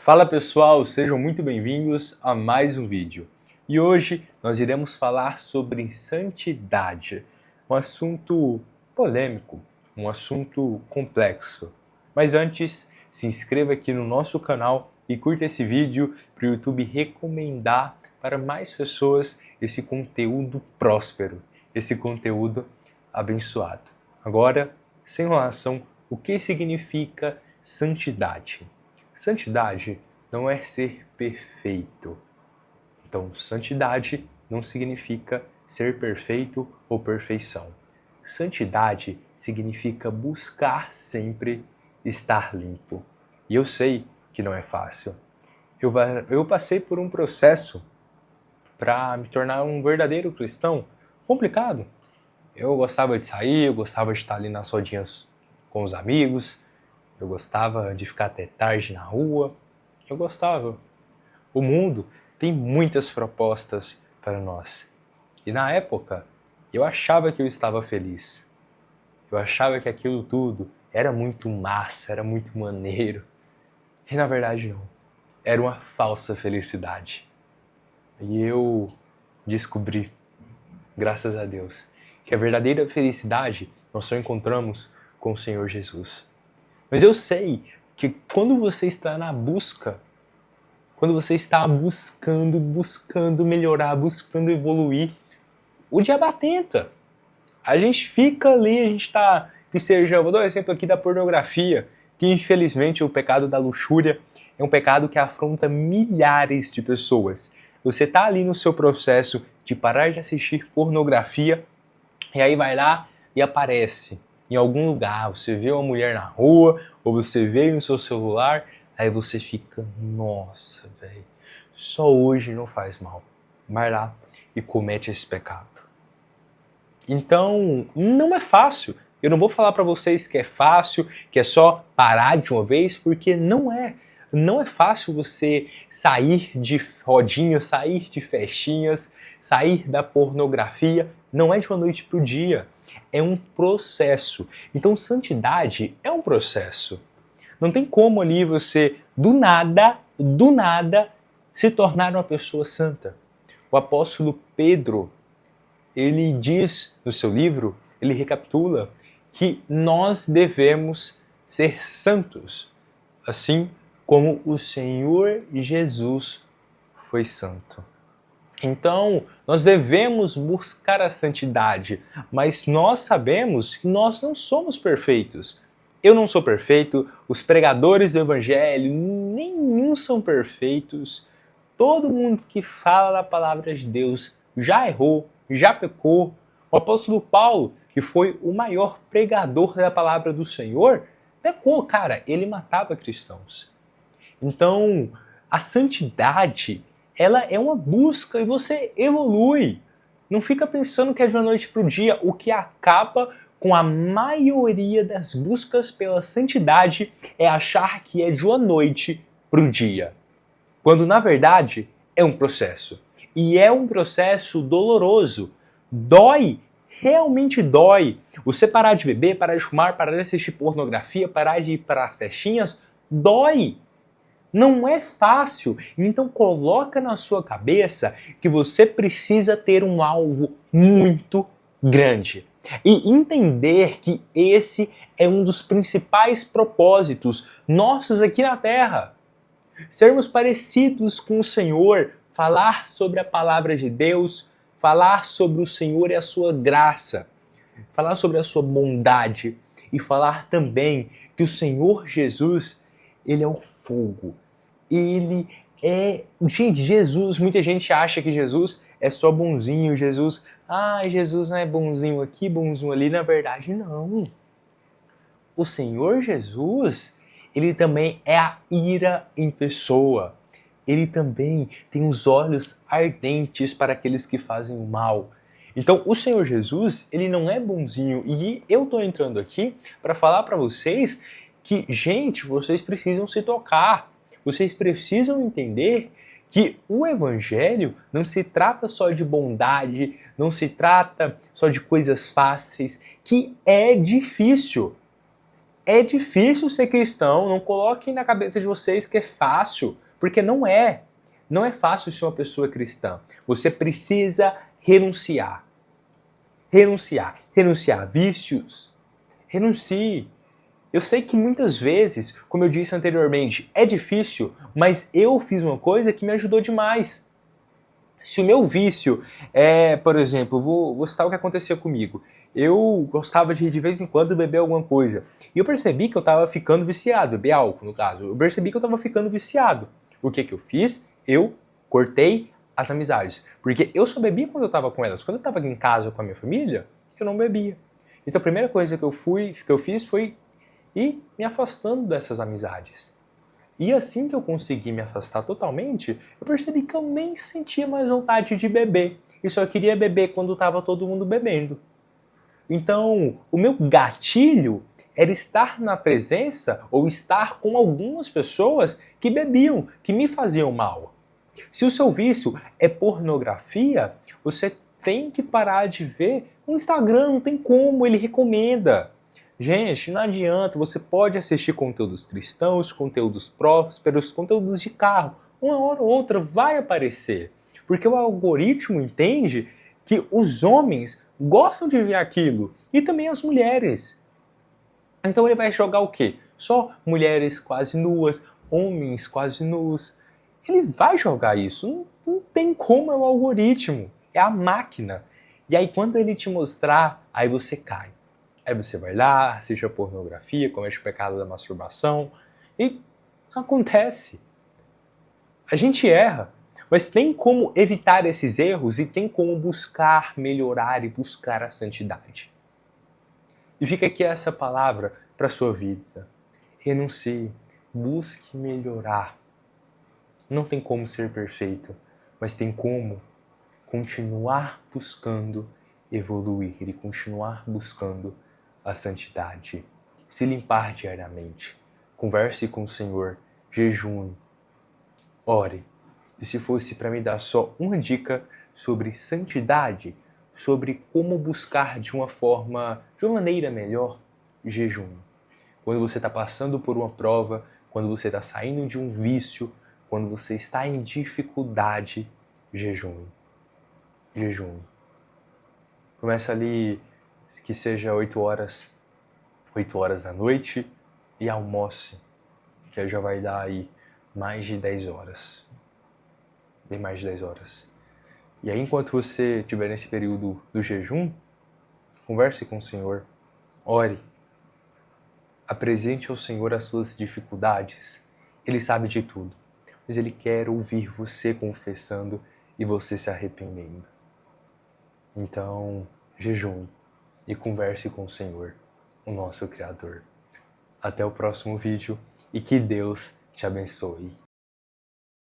Fala pessoal, sejam muito bem-vindos a mais um vídeo. E hoje nós iremos falar sobre santidade, um assunto polêmico, um assunto complexo. Mas antes, se inscreva aqui no nosso canal e curta esse vídeo para o YouTube recomendar para mais pessoas esse conteúdo próspero, esse conteúdo abençoado. Agora, sem enrolação, o que significa santidade? Santidade não é ser perfeito. Então, santidade não significa ser perfeito ou perfeição. Santidade significa buscar sempre estar limpo. E eu sei que não é fácil. Eu passei por um processo para me tornar um verdadeiro cristão complicado. Eu gostava de sair, eu gostava de estar ali nas rodinhas com os amigos, eu gostava de ficar até tarde na rua, eu gostava. O mundo tem muitas propostas para nós. E na época, eu achava que eu estava feliz. Eu achava que aquilo tudo era muito massa, era muito maneiro. E na verdade não. Era uma falsa felicidade. E eu descobri, graças a Deus, que a verdadeira felicidade nós só encontramos com o Senhor Jesus. Mas eu sei que quando você está na busca, quando você está buscando melhorar, buscando evoluir, o diabo tenta. A gente fica ali, a gente está, que seja, vou dar um exemplo aqui da pornografia, que infelizmente o pecado da luxúria é um pecado que afronta milhares de pessoas. Você está ali no seu processo de parar de assistir pornografia, e aí vai lá e aparece em algum lugar, você vê uma mulher na rua, ou você vê no seu celular, aí você fica, nossa, velho, só hoje não faz mal. Vai lá e comete esse pecado. Então, não é fácil. Eu não vou falar para vocês que é fácil, que é só parar de uma vez, porque não é. Não é fácil você sair de rodinhas, sair de festinhas, sair da pornografia. Não é de uma noite para o dia. É um processo. Então, santidade é um processo. Não tem como ali você, do nada, se tornar uma pessoa santa. O apóstolo Pedro, ele diz no seu livro, ele recapitula que nós devemos ser santos, assim como o Senhor Jesus foi santo. Então, nós devemos buscar a santidade, mas nós sabemos que nós não somos perfeitos. Eu não sou perfeito, os pregadores do Evangelho, nenhum são perfeitos. Todo mundo que fala da palavra de Deus já errou, já pecou. O apóstolo Paulo, que foi o maior pregador da palavra do Senhor, pecou, cara, ele matava cristãos. Então, a santidade, ela é uma busca e você evolui. Não fica pensando que é de uma noite para o dia, o que acaba com a maioria das buscas pela santidade é achar que é de uma noite para o dia. Quando, na verdade, é um processo. E é um processo doloroso. Dói, realmente dói. Você parar de beber, parar de fumar, parar de assistir pornografia, parar de ir para festinhas, dói. Não é fácil, então coloca na sua cabeça que você precisa ter um alvo muito grande e entender que esse é um dos principais propósitos nossos aqui na Terra. Sermos parecidos com o Senhor, falar sobre a palavra de Deus, falar sobre o Senhor e a sua graça, falar sobre a sua bondade e falar também que o Senhor Jesus, ele é o fogo. Ele é... Gente, Jesus, muita gente acha que Jesus é só bonzinho, Jesus não é bonzinho aqui, bonzinho ali. Na verdade, não. O Senhor Jesus, ele também é a ira em pessoa. Ele também tem os olhos ardentes para aqueles que fazem o mal. Então, o Senhor Jesus, ele não é bonzinho. E eu tô entrando aqui para falar para vocês que, gente, vocês precisam se tocar. Vocês precisam entender que o Evangelho não se trata só de bondade, não se trata só de coisas fáceis, que é difícil. É difícil ser cristão, não coloquem na cabeça de vocês que é fácil, porque não é. Não é fácil ser uma pessoa cristã. Você precisa renunciar. Renunciar a vícios. Renuncie. Eu sei que muitas vezes, como eu disse anteriormente, é difícil, mas eu fiz uma coisa que me ajudou demais. Se o meu vício é, por exemplo, vou citar o que acontecia comigo. Eu gostava de vez em quando beber alguma coisa. E eu percebi que eu estava ficando viciado, beber álcool no caso. Eu percebi que eu estava ficando viciado. O que eu fiz? Eu cortei as amizades. Porque eu só bebia quando eu estava com elas. Quando eu estava em casa com a minha família, eu não bebia. Então a primeira coisa que eu fiz foi ir me afastando dessas amizades. E assim que eu consegui me afastar totalmente, eu percebi que eu nem sentia mais vontade de beber. E só queria beber quando estava todo mundo bebendo. Então, o meu gatilho era estar na presença ou estar com algumas pessoas que bebiam, que me faziam mal. Se o seu vício é pornografia, você tem que parar de ver o Instagram, não tem como, ele recomenda. Gente, não adianta, você pode assistir conteúdos cristãos, conteúdos prósperos, conteúdos de carro. Uma hora ou outra vai aparecer. Porque o algoritmo entende que os homens gostam de ver aquilo. E também as mulheres. Então ele vai jogar o quê? Só mulheres quase nuas, homens quase nus. Ele vai jogar isso. Não tem como, é o algoritmo. É a máquina. E aí quando ele te mostrar, aí você cai. Aí você vai lá, assiste a pornografia, comete o pecado da masturbação e acontece. A gente erra, mas tem como evitar esses erros e tem como buscar melhorar e buscar a santidade. E fica aqui essa palavra para a sua vida. Renuncie, busque melhorar. Não tem como ser perfeito, mas tem como continuar buscando evoluir e continuar buscando a santidade. Se limpar diariamente. Converse com o Senhor. Jejune. Ore. E se fosse para me dar só uma dica sobre santidade, sobre como buscar de uma maneira melhor, jejune. Quando você está passando por uma prova, quando você está saindo de um vício, quando você está em dificuldade, jejune. Jejune. Começa ali, que seja 8 horas da noite e almoce, que aí já vai dar aí mais de 10 horas. Bem mais de 10 horas. E aí enquanto você estiver nesse período do jejum, converse com o Senhor, ore, apresente ao Senhor as suas dificuldades. Ele sabe de tudo, mas Ele quer ouvir você confessando e você se arrependendo. Então, jejum e converse com o Senhor, o nosso Criador. Até o próximo vídeo e que Deus te abençoe.